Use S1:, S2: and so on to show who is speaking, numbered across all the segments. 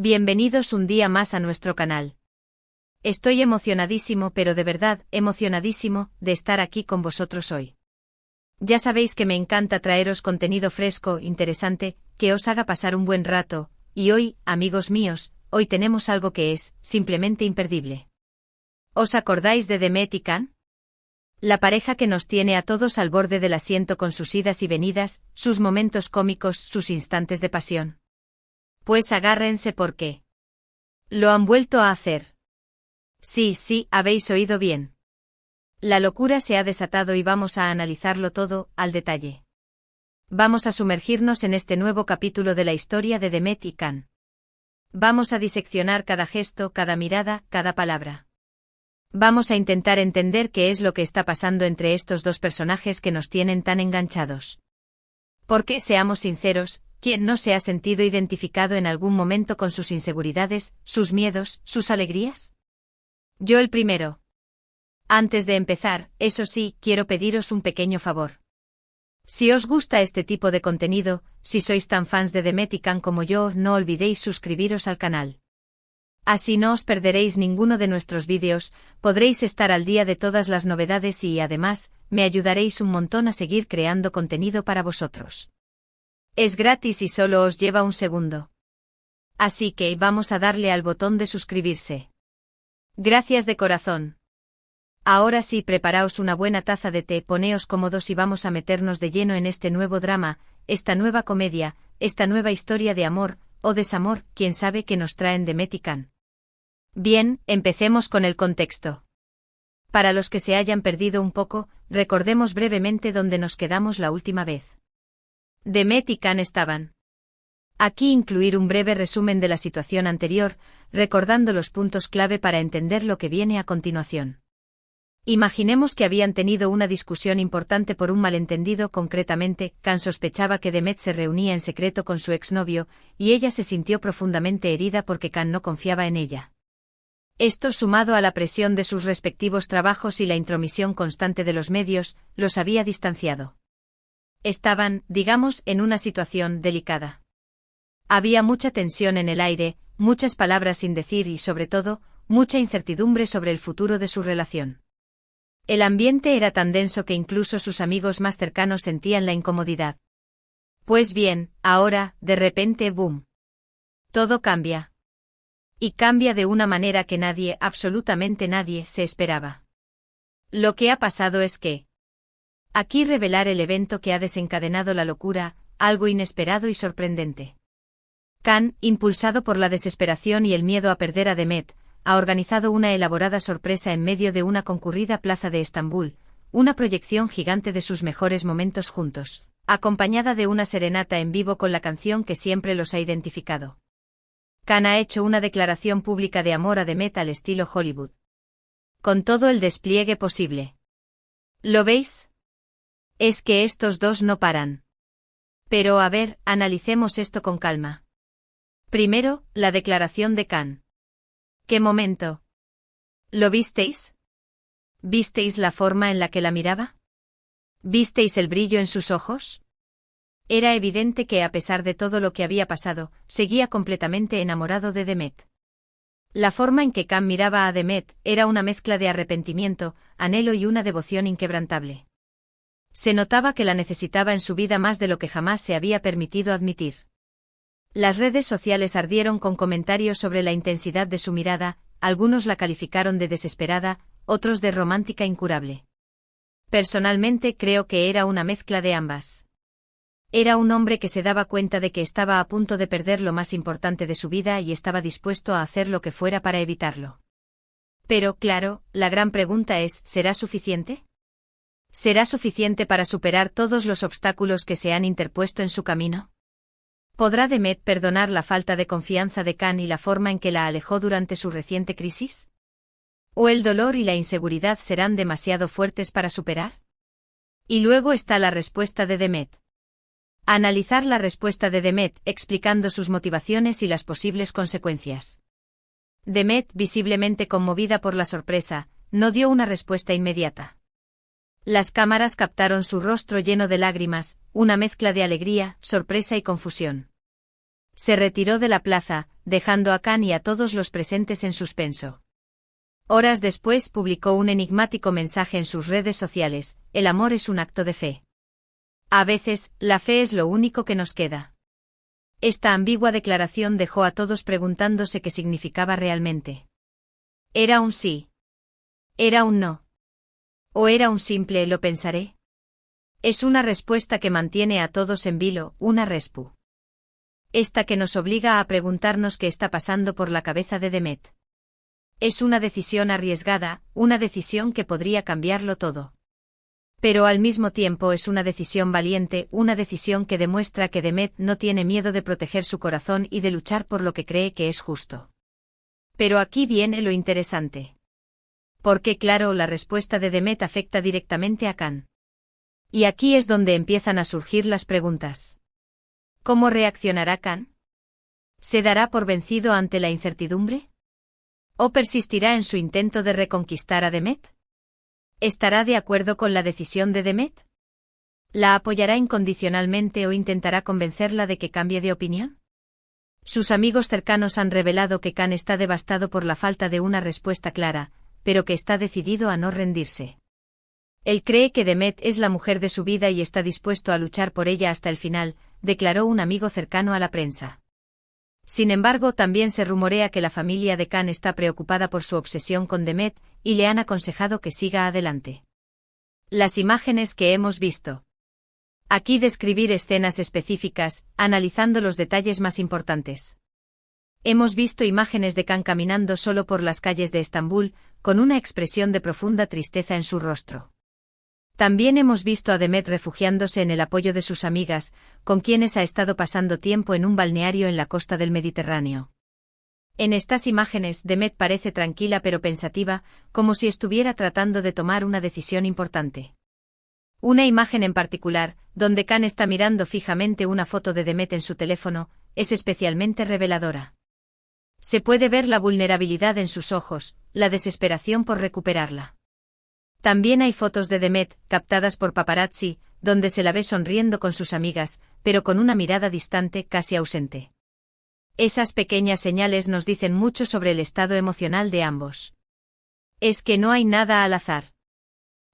S1: Bienvenidos un día más a nuestro canal. Estoy emocionadísimo, pero de verdad, emocionadísimo, de estar aquí con vosotros hoy. Ya sabéis que me encanta traeros contenido fresco, interesante, que os haga pasar un buen rato, y hoy, amigos míos, hoy tenemos algo que es, simplemente imperdible. ¿Os acordáis de Demet y Can? La pareja que nos tiene a todos al borde del asiento con sus idas y venidas, sus momentos cómicos, sus instantes de pasión. Pues agárrense porque lo han vuelto a hacer. Sí, habéis oído bien. La locura se ha desatado y vamos a analizarlo todo, al detalle. Vamos a sumergirnos en este nuevo capítulo de la historia de Demet y Can. Vamos a diseccionar cada gesto, cada mirada, cada palabra. Vamos a intentar entender qué es lo que está pasando entre estos dos personajes que nos tienen tan enganchados. Porque, seamos sinceros, ¿quién no se ha sentido identificado en algún momento con sus inseguridades, sus miedos, sus alegrías? Yo el primero. Antes de empezar, eso sí, quiero pediros un pequeño favor. Si os gusta este tipo de contenido, si sois tan fans de Demet y Can como yo, no olvidéis suscribiros al canal. Así no os perderéis ninguno de nuestros vídeos, podréis estar al día de todas las novedades y, además, me ayudaréis un montón a seguir creando contenido para vosotros. Es gratis y solo os lleva un segundo. Así que vamos a darle al botón de suscribirse. Gracias de corazón. Ahora sí, preparaos una buena taza de té, poneos cómodos y vamos a meternos de lleno en este nuevo drama, esta nueva comedia, esta nueva historia de amor, o desamor, quién sabe, que nos traen Demet y Can. Bien, empecemos con el contexto. Para los que se hayan perdido un poco, recordemos brevemente dónde nos quedamos la última vez. Demet y Can estaban. Aquí incluir un breve resumen de la situación anterior, recordando los puntos clave para entender lo que viene a continuación. Imaginemos que habían tenido una discusión importante por un malentendido. Concretamente, Can sospechaba que Demet se reunía en secreto con su exnovio, y ella se sintió profundamente herida porque Can no confiaba en ella. Esto, sumado a la presión de sus respectivos trabajos y la intromisión constante de los medios, los había distanciado. Estaban, digamos, en una situación delicada. Había mucha tensión en el aire, muchas palabras sin decir y, sobre todo, mucha incertidumbre sobre el futuro de su relación. El ambiente era tan denso que incluso sus amigos más cercanos sentían la incomodidad. Pues bien, ahora, de repente, ¡boom! Todo cambia. Y cambia de una manera que nadie, absolutamente nadie, se esperaba. Lo que ha pasado es que... Aquí revelar el evento que ha desencadenado la locura, algo inesperado y sorprendente. Can, impulsado por la desesperación y el miedo a perder a Demet, ha organizado una elaborada sorpresa en medio de una concurrida plaza de Estambul, una proyección gigante de sus mejores momentos juntos, acompañada de una serenata en vivo con la canción que siempre los ha identificado. Can ha hecho una declaración pública de amor a Demet al estilo Hollywood. Con todo el despliegue posible. ¿Lo veis? Es que estos dos no paran. Pero a ver, analicemos esto con calma. Primero, la declaración de Can. ¿Qué momento? ¿Lo visteis? ¿Visteis la forma en la que la miraba? ¿Visteis el brillo en sus ojos? Era evidente que, a pesar de todo lo que había pasado, seguía completamente enamorado de Demet. La forma en que Can miraba a Demet era una mezcla de arrepentimiento, anhelo y una devoción inquebrantable. Se notaba que la necesitaba en su vida más de lo que jamás se había permitido admitir. Las redes sociales ardieron con comentarios sobre la intensidad de su mirada, algunos la calificaron de desesperada, otros de romántica incurable. Personalmente creo que era una mezcla de ambas. Era un hombre que se daba cuenta de que estaba a punto de perder lo más importante de su vida y estaba dispuesto a hacer lo que fuera para evitarlo. Pero, claro, la gran pregunta es, ¿será suficiente? ¿Será suficiente para superar todos los obstáculos que se han interpuesto en su camino? ¿Podrá Demet perdonar la falta de confianza de Can y la forma en que la alejó durante su reciente crisis? ¿O el dolor y la inseguridad serán demasiado fuertes para superar? Y luego está la respuesta de Demet. Analizar la respuesta de Demet explicando sus motivaciones y las posibles consecuencias. Demet, visiblemente conmovida por la sorpresa, no dio una respuesta inmediata. Las cámaras captaron su rostro lleno de lágrimas, una mezcla de alegría, sorpresa y confusión. Se retiró de la plaza, dejando a Khan y a todos los presentes en suspenso. Horas después publicó un enigmático mensaje en sus redes sociales: el amor es un acto de fe. A veces, la fe es lo único que nos queda. Esta ambigua declaración dejó a todos preguntándose qué significaba realmente. ¿Era un sí? ¿Era un no? ¿O era un simple lo pensaré? Es una respuesta que mantiene a todos en vilo, una respu. Esta que nos obliga a preguntarnos qué está pasando por la cabeza de Demet. Es una decisión arriesgada, una decisión que podría cambiarlo todo. Pero al mismo tiempo es una decisión valiente, una decisión que demuestra que Demet no tiene miedo de proteger su corazón y de luchar por lo que cree que es justo. Pero aquí viene lo interesante. Porque claro, la respuesta de Demet afecta directamente a Khan. Y aquí es donde empiezan a surgir las preguntas. ¿Cómo reaccionará Khan? ¿Se dará por vencido ante la incertidumbre? ¿O persistirá en su intento de reconquistar a Demet? ¿Estará de acuerdo con la decisión de Demet? ¿La apoyará incondicionalmente o intentará convencerla de que cambie de opinión? Sus amigos cercanos han revelado que Khan está devastado por la falta de una respuesta clara, pero que está decidido a no rendirse. Él cree que Demet es la mujer de su vida y está dispuesto a luchar por ella hasta el final, declaró un amigo cercano a la prensa. Sin embargo, también se rumorea que la familia de Khan está preocupada por su obsesión con Demet, y le han aconsejado que siga adelante. Las imágenes que hemos visto. Aquí describir escenas específicas, analizando los detalles más importantes. Hemos visto imágenes de Khan caminando solo por las calles de Estambul, con una expresión de profunda tristeza en su rostro. También hemos visto a Demet refugiándose en el apoyo de sus amigas, con quienes ha estado pasando tiempo en un balneario en la costa del Mediterráneo. En estas imágenes, Demet parece tranquila pero pensativa, como si estuviera tratando de tomar una decisión importante. Una imagen en particular, donde Khan está mirando fijamente una foto de Demet en su teléfono, es especialmente reveladora. Se puede ver la vulnerabilidad en sus ojos, la desesperación por recuperarla. También hay fotos de Demet, captadas por paparazzi, donde se la ve sonriendo con sus amigas, pero con una mirada distante, casi ausente. Esas pequeñas señales nos dicen mucho sobre el estado emocional de ambos. Es que no hay nada al azar.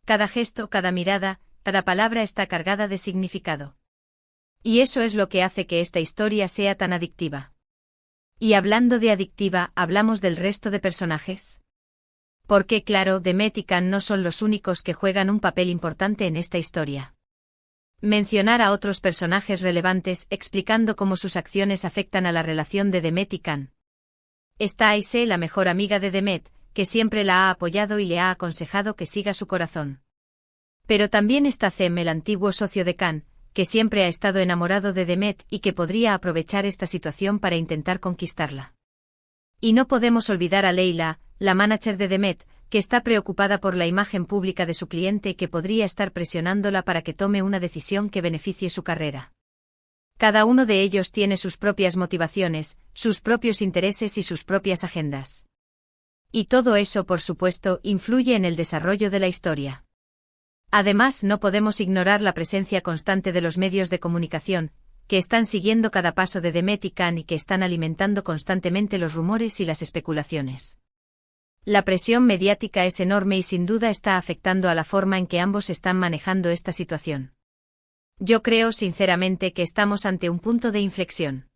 S1: Cada gesto, cada mirada, cada palabra está cargada de significado. Y eso es lo que hace que esta historia sea tan adictiva. Y hablando de adictiva, ¿hablamos del resto de personajes? Porque claro, Demet y Khan no son los únicos que juegan un papel importante en esta historia. Mencionar a otros personajes relevantes explicando cómo sus acciones afectan a la relación de Demet y Khan. Está Aise, la mejor amiga de Demet, que siempre la ha apoyado y le ha aconsejado que siga su corazón. Pero también está Cem, el antiguo socio de Khan, que siempre ha estado enamorado de Demet y que podría aprovechar esta situación para intentar conquistarla. Y no podemos olvidar a Leila, la manager de Demet, que está preocupada por la imagen pública de su cliente y que podría estar presionándola para que tome una decisión que beneficie su carrera. Cada uno de ellos tiene sus propias motivaciones, sus propios intereses y sus propias agendas. Y todo eso, por supuesto, influye en el desarrollo de la historia. Además, no podemos ignorar la presencia constante de los medios de comunicación, que están siguiendo cada paso de Demet y Khan y que están alimentando constantemente los rumores y las especulaciones. La presión mediática es enorme y sin duda está afectando a la forma en que ambos están manejando esta situación. Yo creo sinceramente que estamos ante un punto de inflexión.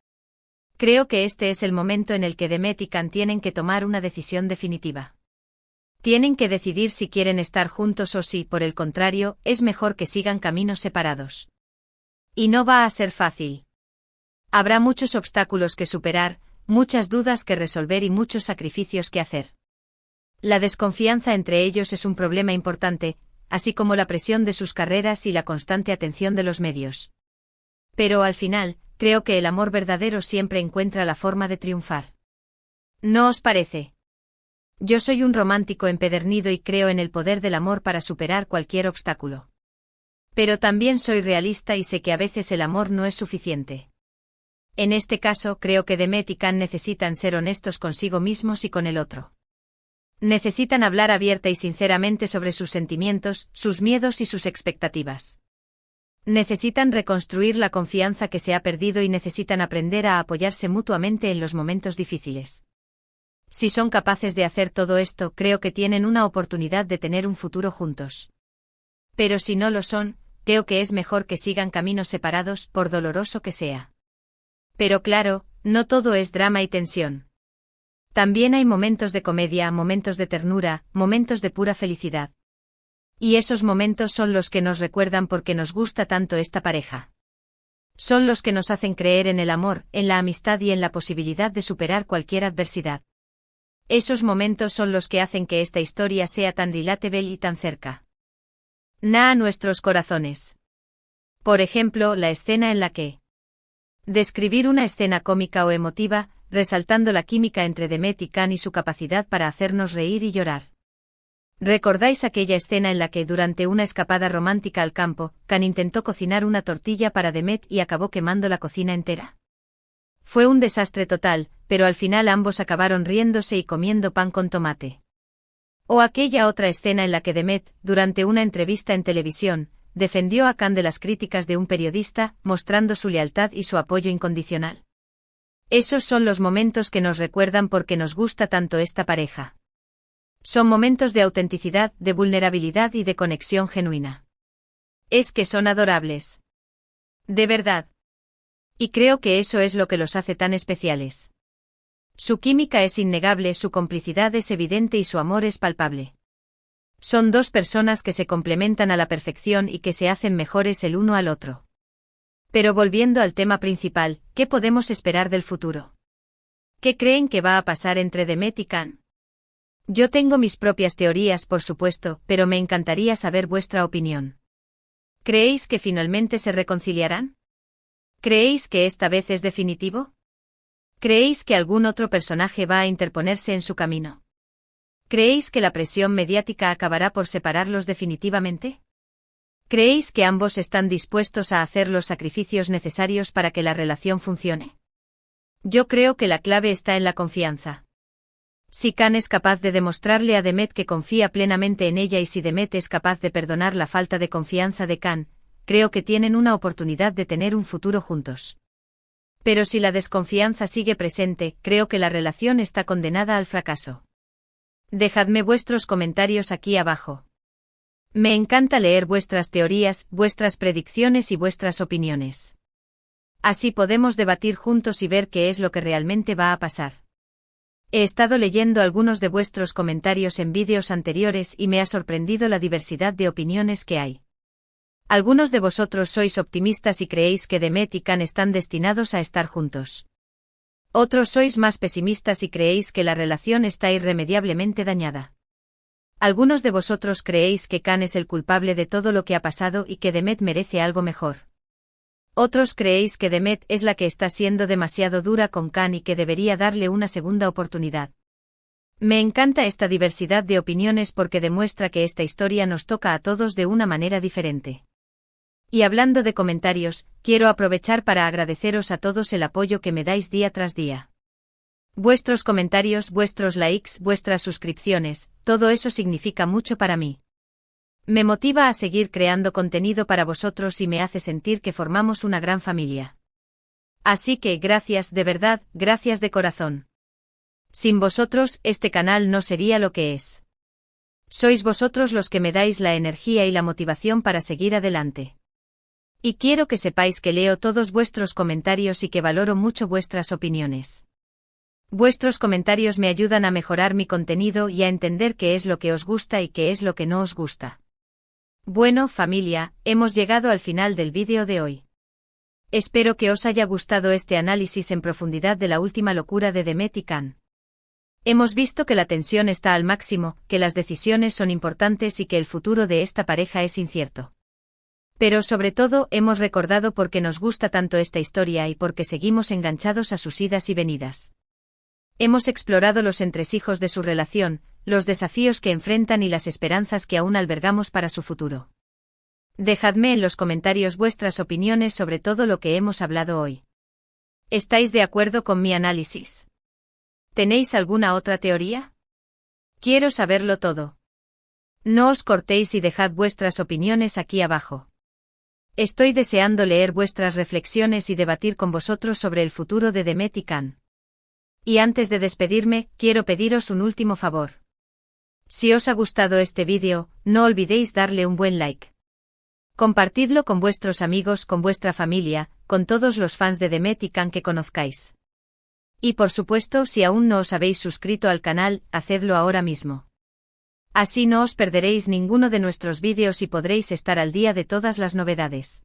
S1: Creo que este es el momento en el que Demet y Khan tienen que tomar una decisión definitiva. Tienen que decidir si quieren estar juntos o si, por el contrario, es mejor que sigan caminos separados. Y no va a ser fácil. Habrá muchos obstáculos que superar, muchas dudas que resolver y muchos sacrificios que hacer. La desconfianza entre ellos es un problema importante, así como la presión de sus carreras y la constante atención de los medios. Pero al final, creo que el amor verdadero siempre encuentra la forma de triunfar. ¿No os parece? Yo soy un romántico empedernido y creo en el poder del amor para superar cualquier obstáculo. Pero también soy realista y sé que a veces el amor no es suficiente. En este caso, creo que Demet y Khan necesitan ser honestos consigo mismos y con el otro. Necesitan hablar abierta y sinceramente sobre sus sentimientos, sus miedos y sus expectativas. Necesitan reconstruir la confianza que se ha perdido y necesitan aprender a apoyarse mutuamente en los momentos difíciles. Si son capaces de hacer todo esto, creo que tienen una oportunidad de tener un futuro juntos. Pero si no lo son, creo que es mejor que sigan caminos separados, por doloroso que sea. Pero claro, no todo es drama y tensión. También hay momentos de comedia, momentos de ternura, momentos de pura felicidad. Y esos momentos son los que nos recuerdan por qué nos gusta tanto esta pareja. Son los que nos hacen creer en el amor, en la amistad y en la posibilidad de superar cualquier adversidad. Esos momentos son los que hacen que esta historia sea tan relatable y tan cerca a nuestros corazones. Por ejemplo, la escena en la que describir una escena cómica o emotiva, resaltando la química entre Demet y Can y su capacidad para hacernos reír y llorar. ¿Recordáis aquella escena en la que, durante una escapada romántica al campo, Can intentó cocinar una tortilla para Demet y acabó quemando la cocina entera? Fue un desastre total, pero al final ambos acabaron riéndose y comiendo pan con tomate. O aquella otra escena en la que Demet, durante una entrevista en televisión, defendió a Can de las críticas de un periodista, mostrando su lealtad y su apoyo incondicional. Esos son los momentos que nos recuerdan por qué nos gusta tanto esta pareja. Son momentos de autenticidad, de vulnerabilidad y de conexión genuina. Es que son adorables. De verdad. Y creo que eso es lo que los hace tan especiales. Su química es innegable, su complicidad es evidente y su amor es palpable. Son dos personas que se complementan a la perfección y que se hacen mejores el uno al otro. Pero volviendo al tema principal, ¿qué podemos esperar del futuro? ¿Qué creen que va a pasar entre Demet y Can? Yo tengo mis propias teorías, por supuesto, pero me encantaría saber vuestra opinión. ¿Creéis que finalmente se reconciliarán? ¿Creéis que esta vez es definitivo? ¿Creéis que algún otro personaje va a interponerse en su camino? ¿Creéis que la presión mediática acabará por separarlos definitivamente? ¿Creéis que ambos están dispuestos a hacer los sacrificios necesarios para que la relación funcione? Yo creo que la clave está en la confianza. Si Can es capaz de demostrarle a Demet que confía plenamente en ella y si Demet es capaz de perdonar la falta de confianza de Can, creo que tienen una oportunidad de tener un futuro juntos. Pero si la desconfianza sigue presente, creo que la relación está condenada al fracaso. Dejadme vuestros comentarios aquí abajo. Me encanta leer vuestras teorías, vuestras predicciones y vuestras opiniones. Así podemos debatir juntos y ver qué es lo que realmente va a pasar. He estado leyendo algunos de vuestros comentarios en vídeos anteriores y me ha sorprendido la diversidad de opiniones que hay. Algunos de vosotros sois optimistas y creéis que Demet y Can están destinados a estar juntos. Otros sois más pesimistas y creéis que la relación está irremediablemente dañada. Algunos de vosotros creéis que Can es el culpable de todo lo que ha pasado y que Demet merece algo mejor. Otros creéis que Demet es la que está siendo demasiado dura con Can y que debería darle una segunda oportunidad. Me encanta esta diversidad de opiniones porque demuestra que esta historia nos toca a todos de una manera diferente. Y hablando de comentarios, quiero aprovechar para agradeceros a todos el apoyo que me dais día tras día. Vuestros comentarios, vuestros likes, vuestras suscripciones, todo eso significa mucho para mí. Me motiva a seguir creando contenido para vosotros y me hace sentir que formamos una gran familia. Así que gracias, de verdad, gracias de corazón. Sin vosotros, este canal no sería lo que es. Sois vosotros los que me dais la energía y la motivación para seguir adelante. Y quiero que sepáis que leo todos vuestros comentarios y que valoro mucho vuestras opiniones. Vuestros comentarios me ayudan a mejorar mi contenido y a entender qué es lo que os gusta y qué es lo que no os gusta. Bueno, familia, hemos llegado al final del vídeo de hoy. Espero que os haya gustado este análisis en profundidad de la última locura de Demet y Can. Hemos visto que la tensión está al máximo, que las decisiones son importantes y que el futuro de esta pareja es incierto. Pero sobre todo hemos recordado por qué nos gusta tanto esta historia y por qué seguimos enganchados a sus idas y venidas. Hemos explorado los entresijos de su relación, los desafíos que enfrentan y las esperanzas que aún albergamos para su futuro. Dejadme en los comentarios vuestras opiniones sobre todo lo que hemos hablado hoy. ¿Estáis de acuerdo con mi análisis? ¿Tenéis alguna otra teoría? Quiero saberlo todo. No os cortéis y dejad vuestras opiniones aquí abajo. Estoy deseando leer vuestras reflexiones y debatir con vosotros sobre el futuro de Demet y Can. Y antes de despedirme, quiero pediros un último favor. Si os ha gustado este vídeo, no olvidéis darle un buen like. Compartidlo con vuestros amigos, con vuestra familia, con todos los fans de Demet y Can que conozcáis. Y por supuesto, si aún no os habéis suscrito al canal, hacedlo ahora mismo. Así no os perderéis ninguno de nuestros vídeos y podréis estar al día de todas las novedades.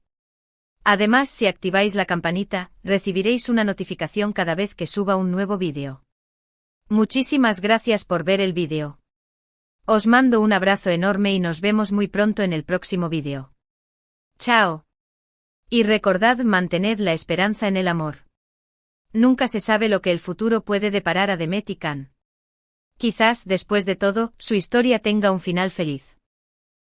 S1: Además, si activáis la campanita, recibiréis una notificación cada vez que suba un nuevo vídeo. Muchísimas gracias por ver el vídeo. Os mando un abrazo enorme y nos vemos muy pronto en el próximo vídeo. Chao. Y recordad, mantened la esperanza en el amor. Nunca se sabe lo que el futuro puede deparar a Demet y Can. Quizás, después de todo, su historia tenga un final feliz.